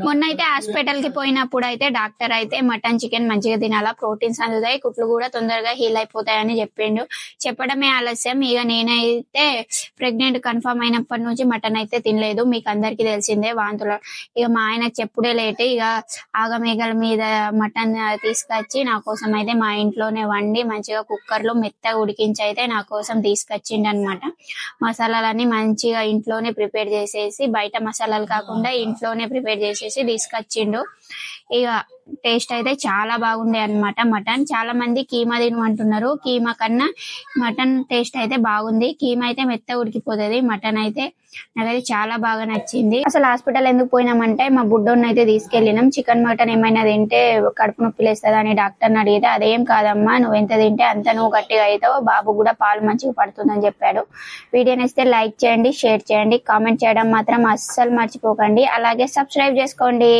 మొన్న అయితే హాస్పిటల్ కి పోయినప్పుడు అయితే డాక్టర్ అయితే మటన్ చికెన్ మంచిగా తినాలా, ప్రోటీన్స్ అందుతాయి, కుట్లు కూడా తొందరగా హీల్ అయిపోతాయని చెప్పిండు. చెప్పడమే ఆలస్యం. ఇక నేనైతే ప్రెగ్నెంట్ కన్ఫర్మ్ అయినప్పటి నుంచి మటన్ అయితే తినలేదు. మీకు అందరికి తెలిసిందే వాంతులు. ఇక మా ఆయన చెప్పుడే లేట్. ఇక ఆగమేఘల మీద మటన్ తీసుకొచ్చి నా కోసం అయితే మా ఇంట్లోనే వండి మంచిగా కుక్కర్ లో మెత్తగా ఉడికించి అయితే నా కోసం తీసుకొచ్చిండు అనమాట. మసాలాలన్నీ మంచిగా ఇంట్లోనే ప్రిపేర్ చేసేసి, బయట మసాలాలు కాకుండా ఇంట్లోనే ప్రిపేర్ చేసేసి తీసుకొచ్చిండు. ఇక టేస్ట్ అయితే చాలా బాగుండే అన్నమాట. మటన్ చాలా మంది కీమా తినమంటున్నారు. కీమా కన్నా మటన్ టేస్ట్ అయితే బాగుంది. కీమా అయితే మెత్త ఉడికిపోతుంది, మటన్ అయితే నాకైతే చాలా బాగా నచ్చింది. అసలు హాస్పిటల్ ఎందుకు పోయినామంటే మా బుడ్డోని అయితే తీసుకెళ్ళినాం. చికెన్ మటన్ ఏమైనా తింటే కడుపు నొప్పి లేస్తుంది అని డాక్టర్ని అడిగితే అదేం కాదమ్మా, నువ్వు ఎంత తింటే అంత నువ్వు గట్టిగా అవుతావు, బాబు కూడా పాలు మంచిగా పడుతుందని చెప్పాడు. వీడియో నచ్చితే లైక్ చేయండి, షేర్ చేయండి, కామెంట్ చేయడం మాత్రం అస్సలు మర్చిపోకండి. అలాగే సబ్స్క్రైబ్ చేసుకోండి.